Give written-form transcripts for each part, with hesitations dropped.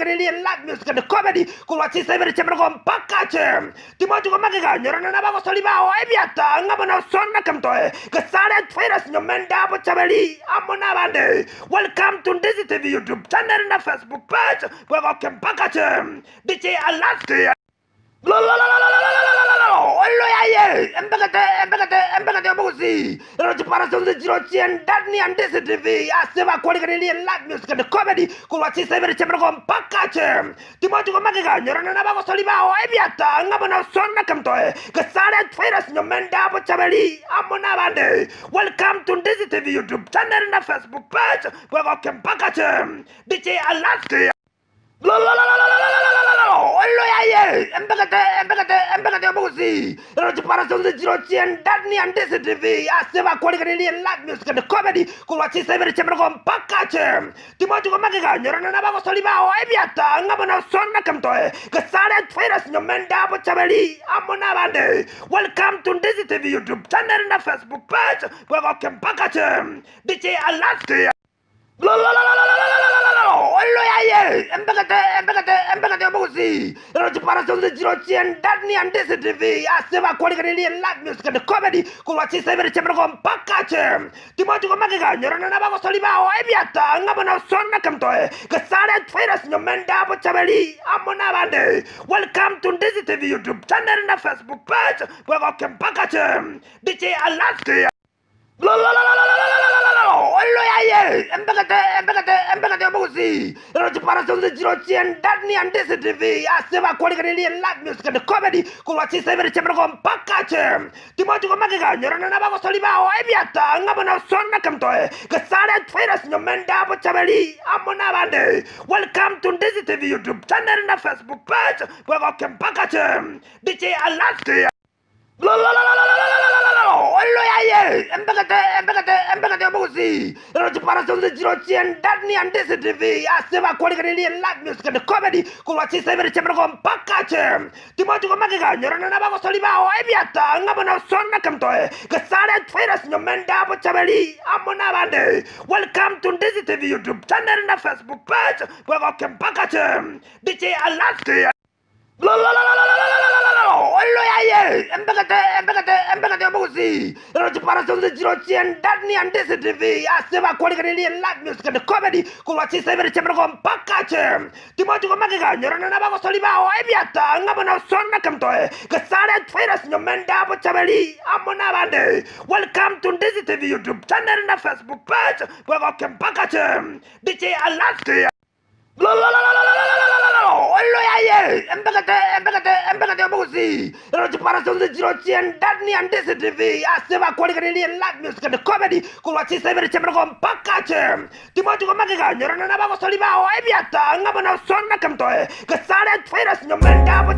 Canadian live music and comedy. Kulwati Saber Chambergom Pakache. Timothy Magaga, Yoranabago Soliba, Eviata, Ngabana Sona Kamtoe, Kasara Traders, Nomenda, Chabeli, Amonabande. Welcome to this TV YouTube channel and Facebook page. Welcome Pakache. DJ Alaska. Embagate Musi, Roger the Jirochi and Dadney and Desi TV, Aseva quality live music and comedy, Kulwati Saber Chambergom Pakache, Timothy Magaga, Yoranabago Soliba, Eviata, Ngabana Sona Kamtoe, Kasara Traders, Nomenda, Chabeli, Amonabande. Welcome to this TV YouTube channel and Facebook page, welcome Pakache, DJ Alaska. Embagate Musi, Roger the Jirochi and Dadney and Desi TV, Aseva quality live music and comedy, Kulwati Saber Chambergom Pakache, Timothy Magaga, Yoranabago Soliba, Eviata, Ngabana Sona Kamtoe, Kasara Traders, Nomenda, Chabeli, Amonabande. Welcome to this TV YouTube channel and Facebook page, welcome Pakache, DJ Alaska. Embagate Musi, Roger the Jirochi and Dadney and Desi TV, Aseva quality live music and comedy, Kulwati Saber Chambergom Pakache, Timothy Magaga, Yoranabago Soliba, Eviata, Ngabana Sona Kamtoe, Kasara Traders, Nomenda, Chabeli, Amonabande. Welcome to this TV YouTube channel and Facebook page, welcome Pakache, DJ Alaska. Embagate Musi, Roger the Jirochi and Dadney and Desi TV, Aseva quality live music and comedy, Kulwati Saber Chambergom Pakache, Timothy Magaga, Yoranabago Soliba, Eviata, Ngabana Sona Kamtoe, Kasara Traders, Nomenda, Chabeli, Amonabande. Welcome to this TV YouTube channel and Facebook page, welcome Pakache, DJ Alaska. Embagate Musi, Roger the Jirochi and Dadney and Desi TV, Aseva quality live music and comedy, Kulwati Saber Chambergom Pakache, Timothy Magaga, Yoranabago Soliba, Eviata, Ngabana Sona Kamtoe, Kasara Traders, Nomenda, Chabeli, Amonabande. Welcome to this TV YouTube channel and Facebook page, welcome Pakache, DJ Alaska. Embagate Musi, Roger the Jirochi and Dadney and Desi TV, Aseva quality live music and comedy, Kulwati Saber Chambergom Pakache, Timothy Magaga, Yoranabago Soliba, Eviata, Ngabana Sona Kamtoe, Kasara Traders, Nomenda, Chabeli, Amonabande. Welcome to this TV YouTube channel and Facebook page, welcome Pakache, DJ Alaska. Embagate Musi, Roger the Jirochi and Dadney and Desi TV, Aseva quality live music and comedy, Kulwati Saber Chambergom Pakache, Timothy Magaga, Yoranabago Soliba, Eviata, Ngabana Sona Kamtoe, Kasara Traders, Nomenda.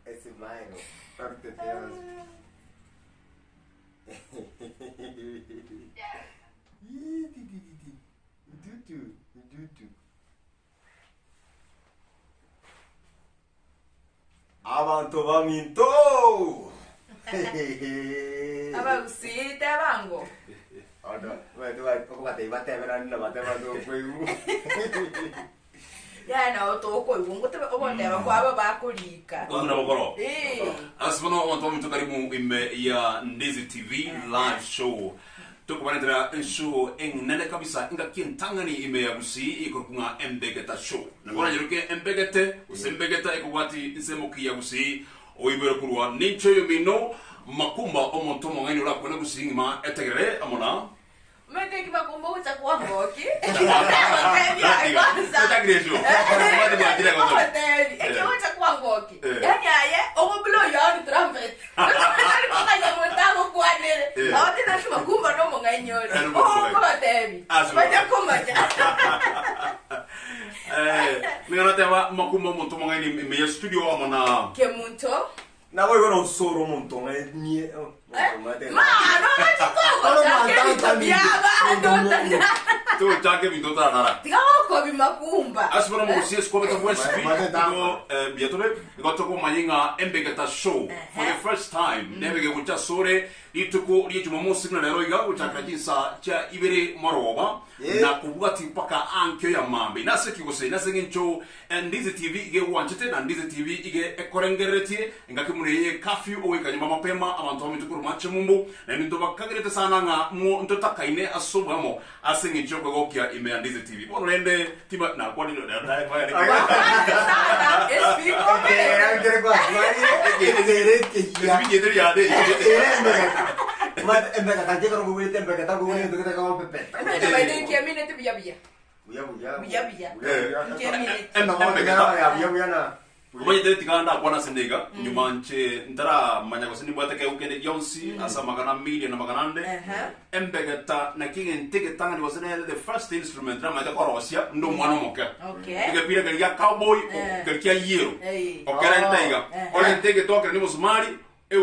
Esse Maino, claro que Avanto vaminto! Abagusite abango. Ora, vai bater verano, bater Ya na otoko ibungu te obondeba kwaba bakulika. Kuna bokoro. Eh. Asibona wantu mtu karibu ime ya Ndezi TV live show. Tukubanetera show nene kabisa inga kintangani ime ya busi ikokunga Embagate show. Nabona jiruke Embagate, usembagata ikuwati nsemuki ya busi oibere kulwa nicho yomino makumba omonto mongani ula kona busi ngima etegere amona. Mete ki makumba utakuwa ngoki. Utakuwa ngoki. Yani aye omubulo yoni trumpet. Kanya mutago kwanele. Awati na shuma kumba no monganyori. Kwa tebi. Baja kumaja. Ngana tema makumba omonto mongani me studio amona. Ke munto? Na voi non solo un montone nie. Ma no ma tu Tu già che mi tutta nara. Tiga ko bi makumba. Asibona mugusie sikobe to West Street. Go biatore go to ko mayinga Embegeta show for the first time. Nebege kucha sore ituko ri Jumamosi na lero iga utaka jinsa cha ibere moroba na kubwati paka ankyo ya mambe. Nase kigose nase ngincho Ndizi TV ige wanchite na Ndizi TV ige ekorengereti ngaki muneye curfew oweka nyuma mapema abantu bamitukuru mache mumbu na ndo bakagerete sana nga mu ntotakaine asobamo asengi choko gokia ime Ndizi TV. Bono rende tiba na kwani ndo da fire. Kumaji dele tikanda kwana sendega nyuma nche ndara manya kwa sindi ke ukende Jonsi asa magana million na magana nde Embegeta na kinge nteke tanga ni wasene the first instrument na maja kwa Russia ndo mwana moka ige pira kali ya cowboy kali ya yero okera ntaiga ole nteke toka ni musumari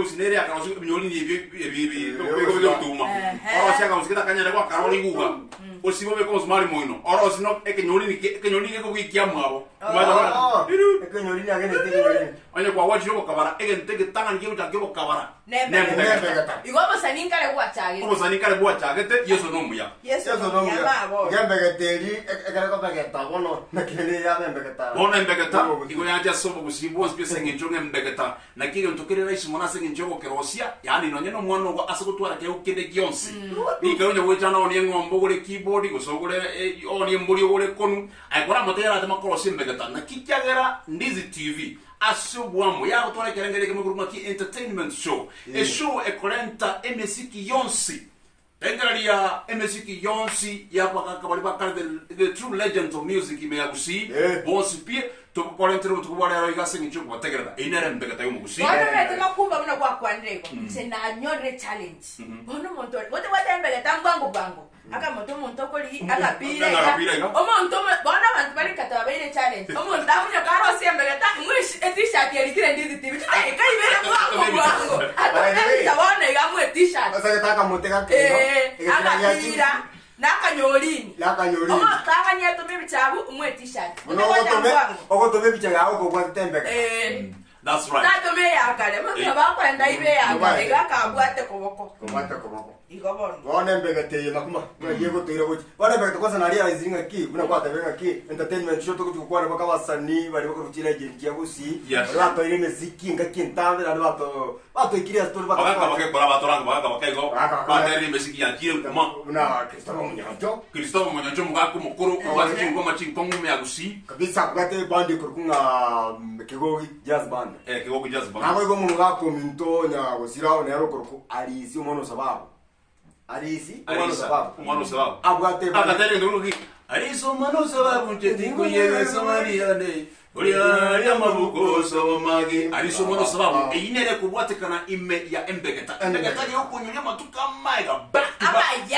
usinere akanosika binyoli ni ebi ko tuma Russia ka usikita kanya kwa karoli guga osibo be ko musumari moino oro sino ekenyoli ni ko kikia mwabo ekenyoli ni agene ekenyoli anya kwa wachi yo kabara egenteke tanga ni kiuta kyo kabara Nembegeta igoma saninkale kwa chage ubo saninkale kwa chage te yeso nomuya Embegeta ekale ko begeta bono nakene ya Embegeta bono Embegeta igo yaja sobo kusibo spese nginjonge Embegeta na kige ntokere raisi mona senginjongo kerosia yani no nyeno mwana ngo asokutwara ke ukende Jonsi ikaronye wetana oni ngombo gole keyboard gusogole oni mbuli gole konu aikora motera ate makorosi Embegeta na kikyagera Ndizi TV asubwamo ya utwara kerengere ke muguruma ki entertainment show e show e kolenta MSiki Jonsi engalia MSiki Jonsi ya pakaka bali bakale the true legend of music imeyagusi boss pie to kolenta ro tukubale ro igase ngicho bategerera inere Embegeta yomugusi bono mete makumba muna kwa kwandreko sena nyore challenge bono monto wote Embegeta bango aka moto koli aka pire omonto bona abantu bali kataba ile challenge omonto amunya karosi Embegeta mwish t-shirt yalikire Ndizi TV eka ibere bango ata tabone igamwe t-shirt asa yataka moteka aka pira naka nyolini tanga nyeto bibi chabu umwe t-shirt ogotobe bichaga ako kwa Embegeta that's right tato me yakale mukaba kwenda ibe yakale gakabwate koboko igobon wana Embegeta makuma yego tire gochi wana Embegeta kwa sana ria izinga ki una kwa tabenga ki entertainment show to kukwana baka wasani bali bako rutira jinti yagusi bato ile muziki ngaki ntande na bato ikiria story baka kora bato rango baka go bato ile muziki ya kire kuma na Kristo Munyanjo mugako mukuru wazi ngoma chinkongo me yagusi kabisa kwate bandi kurkunga kigogi jazz band kigogi jazz band nako igo mungu gako minto nya gusiraho nero kurku alisi umono sababu umano sababu abwate akatele nduluki alisi umano sababu ntetingo yewe samariane ya mabuko so magi alisi umano sababu inere kubwatekana ime ya Embegeta yo kunyunya matuka maiga back to back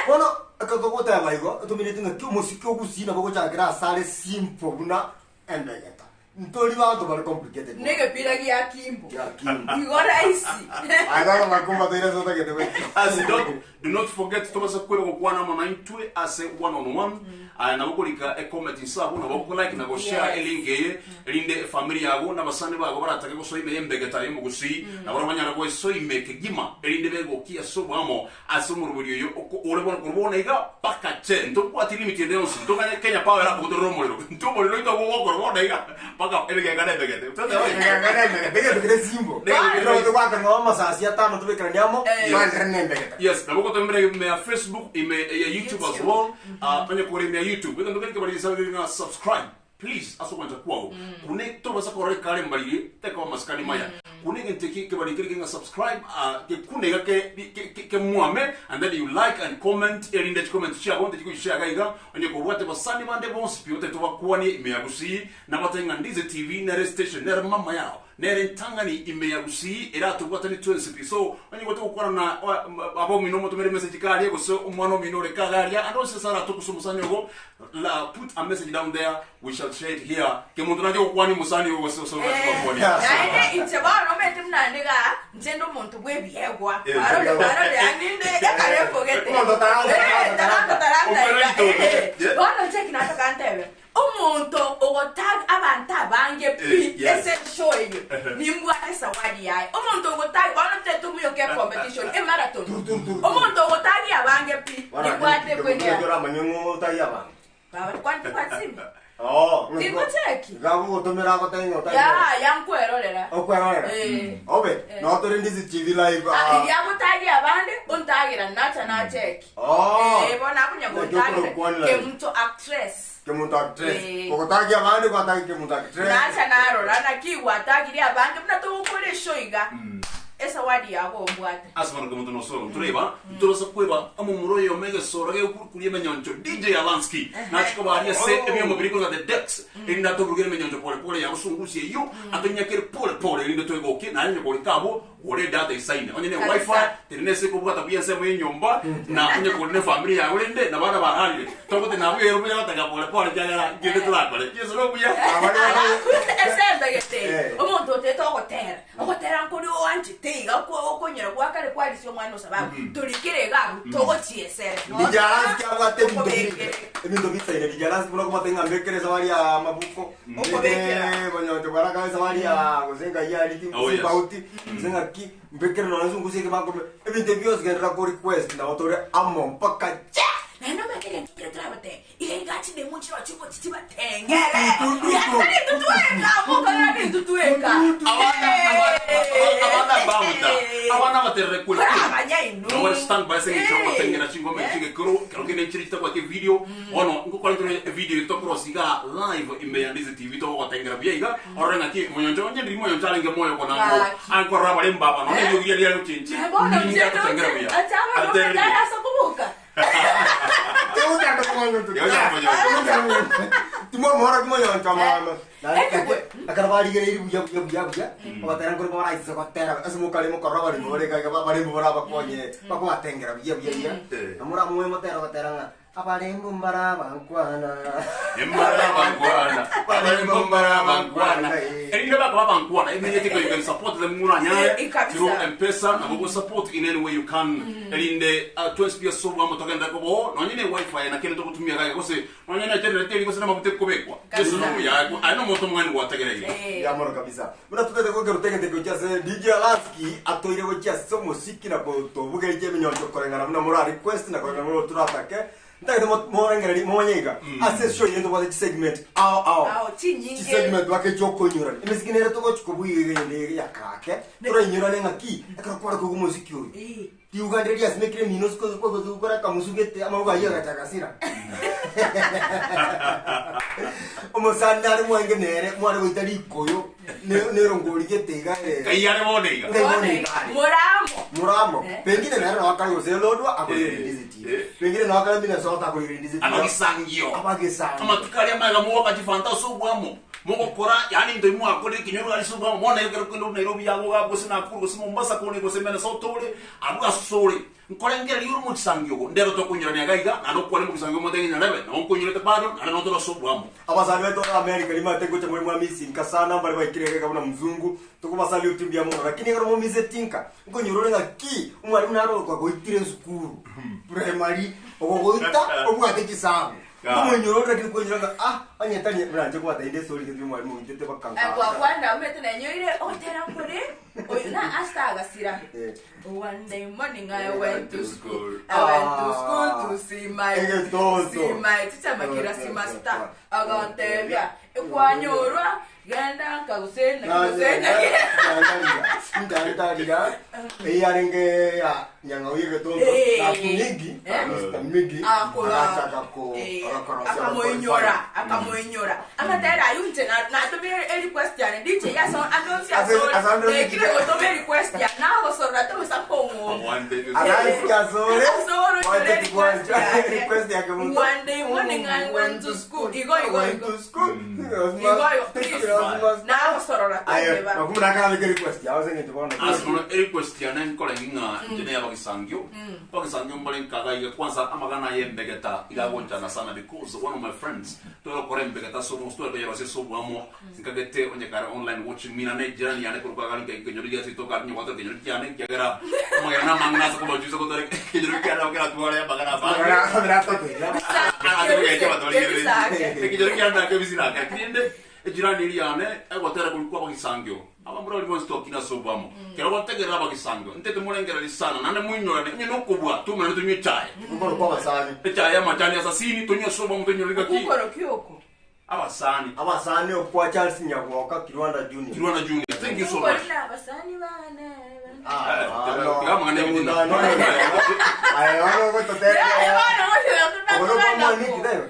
bono akatokota abayigo tumiretinga kyumusiki ogusina bako chagira sale simple buna Embegeta ntori bantu bari complicated nege piragi ya kimbo igora isi aga makumba tira zota ke dewe as do not forget to basa kwero kwana mama intwe as one on one na bukolika e comment isabu na bako like na go share link ye linde familia yabo na basane bago baratake go soime Embegeta yo mugusi na bora manyara go soime ke gima linde bego kia so bamo asumuru buriyo yo ole bon kurbona iga pakache ndo kwati limit de onsi ndo Kenya power up go romolo ndo bolilo ndo go kurbona iga paka Embegeta Embegeta simbo ndio ndo kwa kama masasi ya tano tubekana nyamo mandrene Embegeta yes na boko tombre me Facebook ime YouTube as well panya kore me YouTube ndo ngeke bali sawa subscribe please aso kwanja kwao kune to basa kore kale mbali teka maskani maya kune ngenteki ke bali kile subscribe ke kune ke muame and then you like and comment erinde comment share wonte ku share gaiga onye ko wate basani mande bonsi piote to bakwani me yagusi na batenga Ndizi TV na station na mama yao nere ntangani ime yagusi era to bwatani 20 so onye goto ukwana na abo minomo to mere message kali yego so umwano minore kagaria and also sara to kusumusanyogo la put a message down there we shall share it here ke mundu naje ukwani musani yego so na ine itebano mete mnandika Ntendo muntu bwebyegwa. Arole aninde yakarefogete. Bona check na takantebe. Umuntu ogotag abantu abange pi essential nimbwa esawadi yayi. Umuntu ogotag bona tetu muyo ke competition e marathon. Umuntu ogotag abange pi nimbwa te kwenya. Ndora manyo tayi abange. Baba kwanti kwatsimba. Oh, Tipo cheki. Gabu tomera ko tayi tayi. Ya, yankwerolera. Okwerolera. Obe, no to ndizi TV live. Ya mutagi abande, untagira nacha na cheki. Bona kunya gotagira ke mtu actress. Que muntu actress. Okotagi abande ko atagi ke muntu actress. Nacha naro, lana kiwa atagi abande, mna to ukole shoiga. Esa wadi yako mbwate. Asmara muntu no solo. Tureba, turosa kweba amumuro yo mega sora ge kukulie menyoncho DJ Alansky. Na chiko bari se ebyo mobiriko na the Dex. Inda to burgere menyoncho pole pole ya usungusie yo. Atonya kere pole pole inda to egoke na nyo pole kabo. Ore data isaine. Onye ne wifi, tene se ko bwata bia se mo nyomba na onye ko ne family ya urende na bana bahali. To ko te na bwe rubya bataka pole pole jagara gende tulakole. Yeso no buya. Ese ndagete. Omuntu te to hotera. Hotera nkuri o anti okonyera kwakale kwalisyo mwana osababu tulikire garu togochiesere Dijalanski abate bintu bitsaine Dijalanski buno kuma tenga mbekere zawali ya mabuko bonyoto baraka zawali ya kuzenga yali ti bauti zenga ki mbekere no nzungu sike bako ebinte bios gendra ko request na otore amon paka na no makele tutrabate ile ngati de munchi wa chuko titi batengele ya tutuenga mukana ni tutuenga abana bauta abana baterre kule no war stand by saying choma tengena chingo me chinge kero ke nechirita kwa ke video ono ngokora video to crossiga live imeya ndizi TV to watengera biega orenga ki monyonjo nje ndi monyonjo alinge moyo kona ngo ankora bale mbaba no ne yogiya liya luchinchi ndi tengera biya atama asakubuka Teuta ndo mwanyo tu. Timo mora timo yo chama. Akarabali gere iri buya. Obatera ngoro bara isa kotera. Asmu kali mo koraba ni more ka ba bare bora ba konye. Ba ko atengera buya. Amura mo motera nga. Aparembo mbara bangkwana. Mbara bangkwana. Eri ba kwa bangkwana. Immediately you can support them muranya. Through M-Pesa na go support in any way you can. Eri inde 20 so wa motogenda ko bo. Nonyine wifi na kene to kutumia ga ko se. Nonyine tele ko se na mabute ko bekwa. Yesu no ya. Ano moto mwani wa tegere. Ya moro kabisa. Muna tutete ko gero tegende ko jase DJ Alansky atoire ko jase so musiki na ko to bugere je minyonjo korengana muna mura request na korengana mura turatake. Ndakete morengera monyega ase show yendo kwa segment chinyinge segment wake joko nyura imesikinere to ko buye ngende yakake tura nyura nenga ki akakora ko muziki uyu ti Uganda dia smekire minos ko gukora kamusugete amaruga yega takasira omusandare mwenge nere mwana witari koyo nero ngori getega kayare bonega muramo pengine nere wakali zelodwa akoyirindiziti pengine nakala bina sota akoyirindiziti abagisangio amatukali amaga mo wakati fantaso bwamo moko kora yani ndo mu akore kinyoro ali suba mona yekero kwendo Nairobi yago ga bose na kuru simo Mombasa kone bose mena sotole abuga sore nkorengera yuru mu kisangio ndero to kunyira ne gaiga na no kole mu kisangio mo tengi na lebe na kunyira te bado na no to sobwamo abasali to America lima tengo cha mwema misi nkasana mbali baikireke kabona mzungu tukubasali utimbia mo lakini ngaro mo mise tinka nkonyoro nga ki umwali unaro kwa goitire skuru primary ogoita obwate kisabu kumonyoro lakini konyoro anyetani branje kwa tainde sori ke mwali mo itete bakanga kwa kwanda umete na nyoire otera kore na astaga sira one day morning I went to school to see my teacher makira si master agantebya ekwanyora genda kagusena ndandariga eyarenge ya nyanga uyege tonto na migi akamoinyora amatera ayunte na to be any question DJ ya so anonsia so kile to be request ya na go so rato sapongo Alansky azore budget kwanza. Request yake mtu. One day morning I went to school. Igo. To school. Na sorora. Ayo, nakumuna kama vile request ya wazenye tubona. Asuna request ya nani kola hinga njene ya bakisangyo. Bakisangyo mbale nkaga ya kwanza amagana yembegeta igabonja na sana because one of my friends to ko rembegeta so most to ya so amo nkagete onyekara online watching mina ne jirani yane ko kwa galinga kenyori ya sito ka nyoto kenyori yane kyagara magana mangna so ko juiso ko tore kenyori kyana ko tuwala ya bagana ba. Agora to Kenyori kyana ke bisira ka kinde jirani iri yane egotera kulikuwa bakisangyo abambura oli monsto kina sobamo kero bategera bakisangyo ntete mulengera lisana nane munyora ne nyino kubwa tumana tunywe chai ukoro kwa basani chai ya majani asasini tunywe sobamo tunywe liga ki Ukoro kyoko. abasani okwa Charles Nyagwoka Kirwanda Junior thank you so much Abasani bana. kama ngane mudina ayo wano ko tete Bana okoro kwa mani kidayo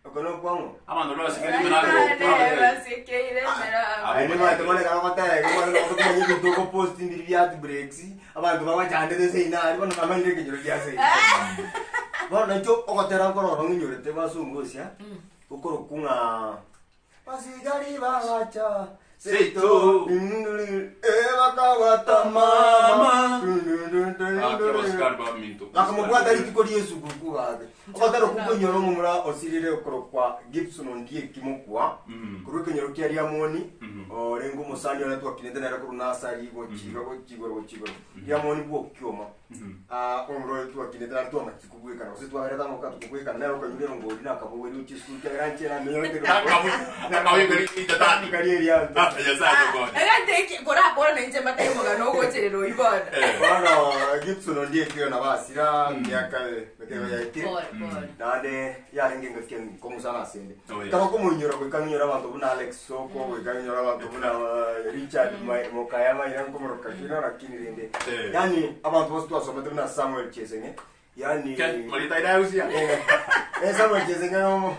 okoro kwa mo amando lo sikeni menago Aini matemane kama mataye kama ndo kutumanya video ko post ndiri byatu breaks abantu babajande de seina ari bano mama ndike njoro byase bano ncho okotera nkoro ronginyore te basungosia ukoro kunga pasigari bawacha seito bakawata mama bakamubwata ari tikori Yesu kukubaga okotera kukunyoro mumura osirire ukoro kwa Gibson ndiye kimokwa kuruke nyoro kyari amoni orengo musani ona twakinende nara kurunasari go chigo yamoni bwo kyoma omro twakinende nara twama kikugwekana ositwahereza mo katukugwekana nayo kanyure ngo uri nakabwe uri chisku cyaranche na meyote akawe ngari itatani kariyeri ya ya sayo god Agate kora bora nje mataimo gano gocherero ibona. bana Gibson ndiye kyo na basira myaka bekewa ya iti nade yarenge ngaken komusana sende kama kumunyora kwekanyora abantu buna Alex Soko kwekanyora abantu buna Richard Mokayama yanko moroka kino rakinirende yani abantu bose twasomete buna Samuel Chesenge yani malita ida usia Samuel Chesenge no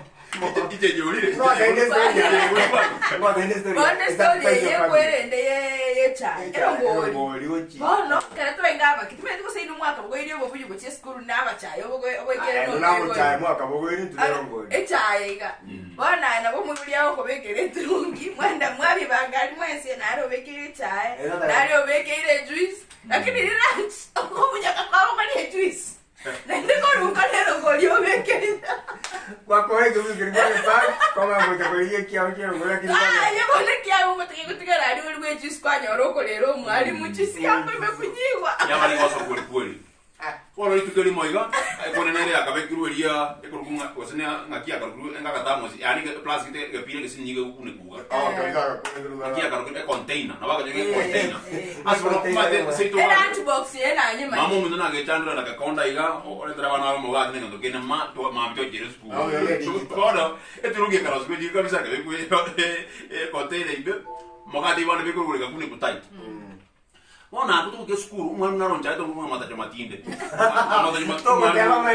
ite jolire no akaende story Bana story ye kwerende ye chai. ngoli ochi No, kare to engaba kitime tuko sei numwaka bwo iri bo bujugo che school naba chai obwo gere no. na muchai mwaka bogweri tudero ngoli Echai ga. Bona na bo muri yawo ko bekere turungi mwanda mwabi bangali mwense na ro bekere chai. Na ro bekere juice. Lakini ni lunch. Ko munyaka kwa ko ni juice. Na ndiko ruka lero ngoli obekere. kwa koe que me quería estar como me quería que había que ngoli kiri Yebo lekia ngo kutigara ari uri juice kwa nyoroko lero mwari muchisi yako imekunyiwa. yamali waso kweli Kolo itu kali moiga, kone nere akabe kirueria, ekurunga wasenya ngakia karuru engaka tamos, yani ke plastic ke pire ke sinyiga ukune kuga. Ngakia karuru container, na baka nyenge container. Asoro mate seito. Era lunchbox yena nyema. Mamu mundu na ke chandura na ke konda iga, ore traba na mo ga nenga ke na ma to ma mto jere sku. Kolo eturuge karos ko jiga bisa ke ku container ibe. Mogadi bana be ko ka kune kutai. Wana kutoka ke skuru umwana naronja ito ngoma mata jamatinde. Mata jamatinde.